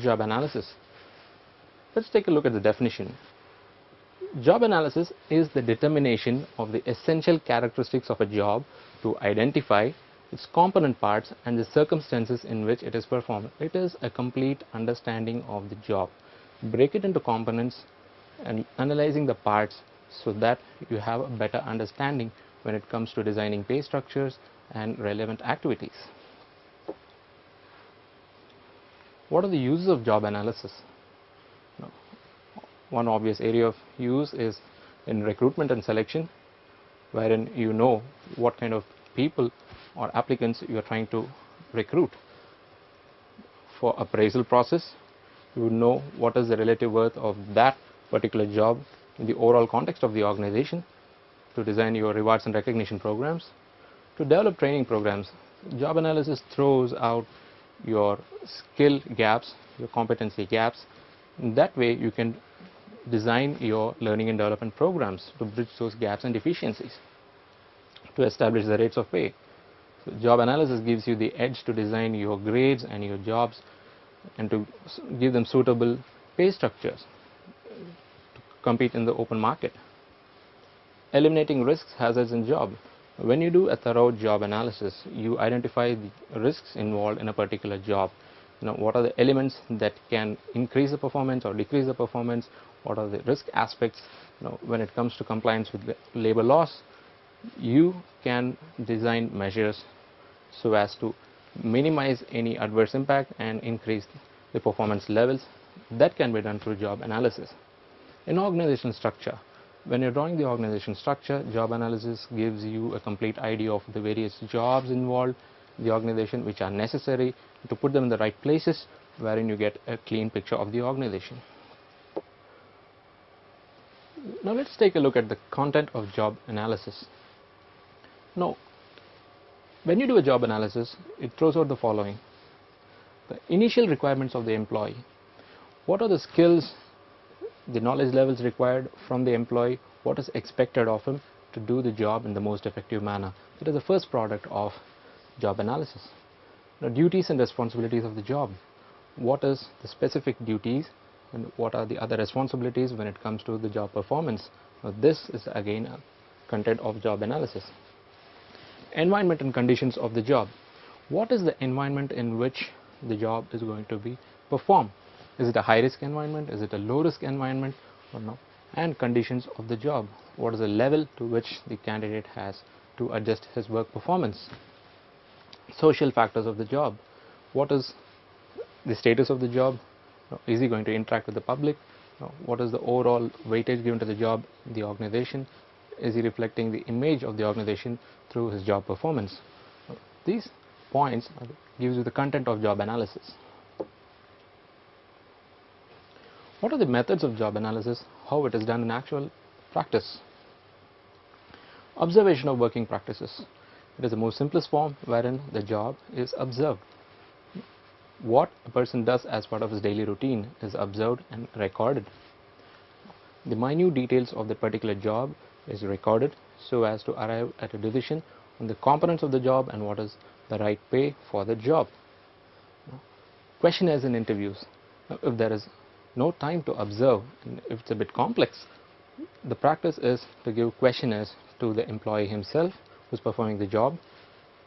Job analysis. Let's take a look at the definition. Job analysis is the determination of the essential characteristics of a job to identify its component parts and the circumstances in which it is performed. It is a complete understanding of the job. Break it into components and analyzing the parts so that you have a better understanding when it comes to designing pay structures and relevant activities. What are the uses of job analysis? One obvious area of use is in recruitment and selection, wherein you know what kind of people or applicants you are trying to recruit. For appraisal process, you know what is the relative worth of that particular job in the overall context of the organization. To design your rewards and recognition programs, to develop training programs, job analysis throws out your skill gaps, your competency gaps. In that way you can design your learning and development programs to bridge those gaps and deficiencies. To establish the rates of pay, so job analysis gives you the edge to design your grades and your jobs and to give them suitable pay structures to compete in the open market. Eliminating risks, hazards in job. When you do a thorough job analysis, you identify the risks involved in a particular job. What are the elements that can increase the performance or decrease the performance? What are the risk aspects? When it comes to compliance with labor laws, you can design measures so as to minimize any adverse impact and increase the performance levels. That can be done through job analysis. In organizational structure, when you're drawing the organization structure, job analysis gives you a complete idea of the various jobs involved in the organization which are necessary to put them in the right places, wherein you get a clean picture of the organization. Now let's take a look at the content of job analysis. Now, when you do a job analysis, it throws out the following: the initial requirements of the employee. What are the skills, the knowledge levels required from the employee, what is expected of him to do the job in the most effective manner. That is the first product of job analysis. Now, duties and responsibilities of the job. What is the specific duties and what are the other responsibilities when it comes to the job performance. Now, this is again a content of job analysis. Environment and conditions of the job. What is the environment in which the job is going to be performed? Is it a high risk environment? Is it a low risk environment or no? And conditions of the job. What is the level to which the candidate has to adjust his work performance? Social factors of the job. What is the status of the job? Is he going to interact with the public? What is the overall weightage given to the job in the organization? Is he reflecting the image of the organization through his job performance? These points gives you the content of job analysis. What are the methods of job analysis? How it is done in actual practice? Observation of working practices. It is the most simplest form wherein the job is observed. What a person does as part of his daily routine is observed and recorded. The minute details of the particular job is recorded so as to arrive at a decision on the components of the job and what is the right pay for the job. Questionnaires and interviews. If there is no time to observe and if it's a bit complex, the practice is to give questionnaires to the employee himself who's performing the job,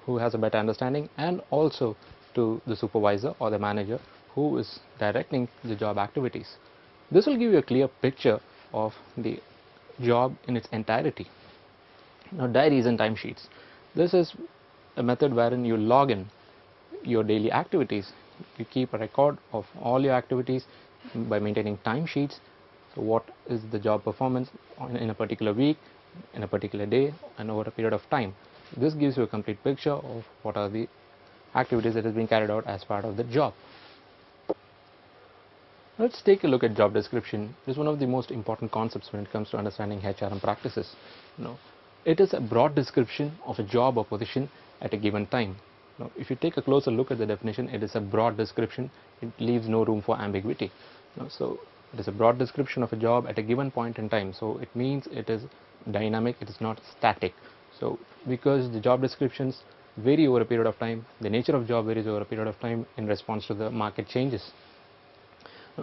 who has a better understanding, and also to the supervisor or the manager who is directing the job activities. This will give you a clear picture of the job in its entirety. Now, diaries and timesheets. This is a method wherein you log in your daily activities. You keep a record of all your activities by maintaining timesheets. So what is the job performance in a particular week, in a particular day, and over a period of time. This gives you a complete picture of what are the activities that is being carried out as part of the job. Let's take a look at job description. It is one of the most important concepts when it comes to understanding HRM practices. It is a broad description of a job or position at a given time. Now, if you take a closer look at the definition, it is a broad description. It leaves no room for ambiguity. So it is a broad description of a job at a given point in time. So it means it is dynamic, it is not static. So because the job descriptions vary over a period of time, the nature of job varies over a period of time in response to the market changes.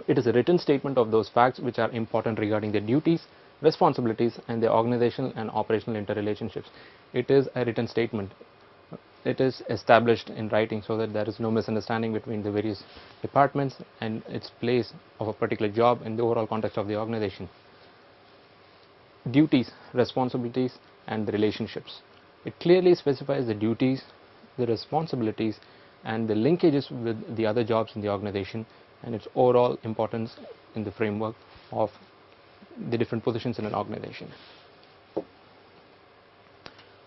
It is a written statement of those facts which are important regarding their duties, responsibilities, and their organizational and operational interrelationships. It is a written statement. It is established in writing so that there is no misunderstanding between the various departments and its place of a particular job in the overall context of the organization. Duties, responsibilities, and the relationships. It clearly specifies the duties, the responsibilities, and the linkages with the other jobs in the organization and its overall importance in the framework of the different positions in an organization.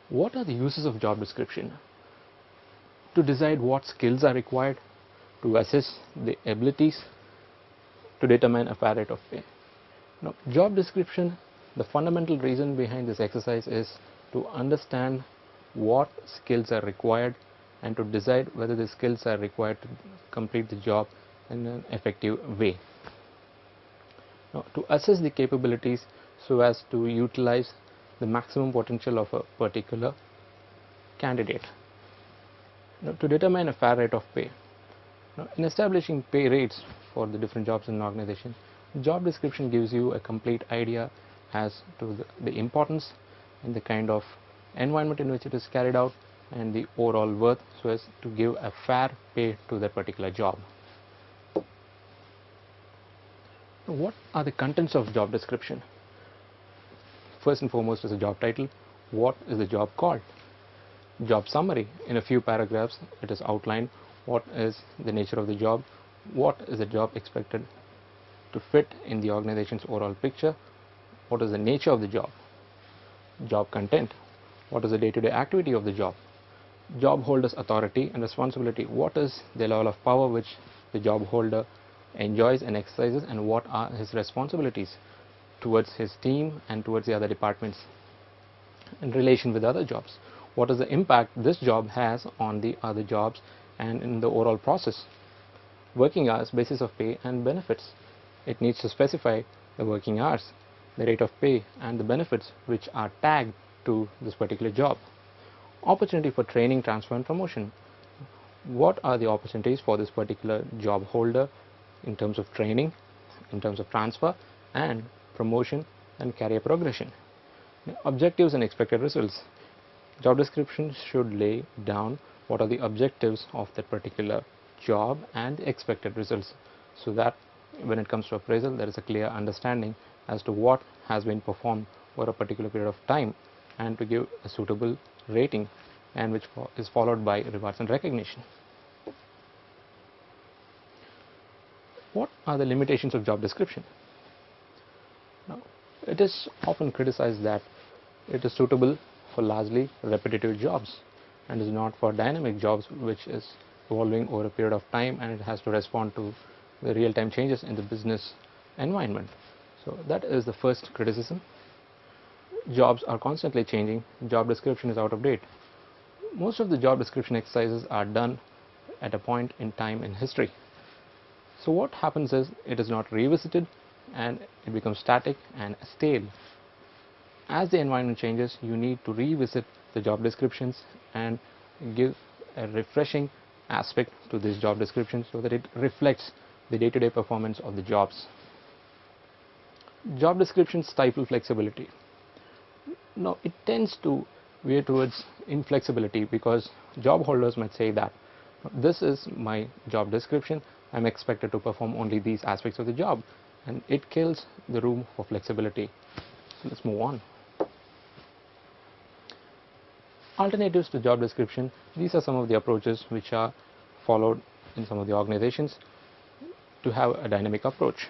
What are the uses of job description? To decide what skills are required, to assess the abilities, to determine a fair rate of pay. Now, job description, the fundamental reason behind this exercise is to understand what skills are required and to decide whether the skills are required to complete the job in an effective way. Now, to assess the capabilities so as to utilize the maximum potential of a particular candidate. Now, to determine a fair rate of pay. Now, in establishing pay rates for the different jobs in an organization, job description gives you a complete idea as to the importance and the kind of environment in which it is carried out and the overall worth so as to give a fair pay to that particular job. What are the contents of job description? First and foremost is a job title. What is the job called? Job summary. In a few paragraphs it is outlined what is the nature of the job, what is the job expected to fit in the organization's overall picture, what is the nature of the job. Job content. What is the day-to-day activity of the job? Job holder's authority and responsibility. What is the level of power which the job holder enjoys and exercises, and what are his responsibilities towards his team and towards the other departments in relation with other jobs. What is the impact this job has on the other jobs and in the overall process. Working hours, basis of pay, and benefits. It needs to specify the working hours, the rate of pay, and the benefits which are tagged to this particular job. Opportunity for training, transfer, and promotion. What are the opportunities for this particular job holder in terms of training, in terms of transfer and promotion and career progression. Objectives and expected results. Job description should lay down what are the objectives of that particular job and the expected results, so that when it comes to appraisal there is a clear understanding as to what has been performed over a particular period of time and to give a suitable rating, and which is followed by rewards and recognition. What are the limitations of job description? Now, it is often criticized that it is suitable for largely repetitive jobs and is not for dynamic jobs which is evolving over a period of time and it has to respond to the real-time changes in the business environment. So that is the first criticism. Jobs are constantly changing. Job description is out of date. Most of the job description exercises are done at a point in time in history. So what happens is it is not revisited and it becomes static and stale. As the environment changes, you need to revisit the job descriptions and give a refreshing aspect to this job description so that it reflects the day-to-day performance of the jobs. Job descriptions stifle flexibility. Now, it tends to veer towards inflexibility because job holders might say that this is my job description, I'm expected to perform only these aspects of the job, and it kills the room for flexibility. So let's move on. Alternatives to job description. These are some of the approaches which are followed in some of the organizations to have a dynamic approach.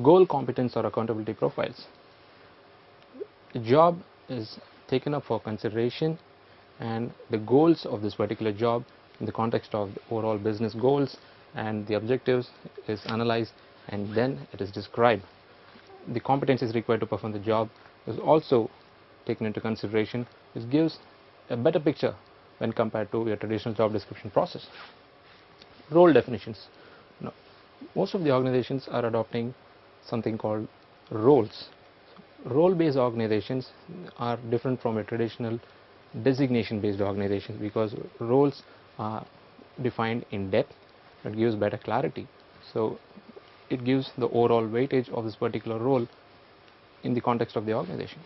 Goal, competence, or accountability profiles. The job is taken up for consideration and the goals of this particular job in the context of the overall business goals and the objectives is analyzed and then it is described. The competencies required to perform the job is also taken into consideration, which gives a better picture when compared to your traditional job description process. Role definitions. Now, most of the organizations are adopting something called roles. Role-based organizations are different from a traditional designation-based organizations because roles are defined in depth. It gives better clarity. So it gives the overall weightage of this particular role in the context of the organization.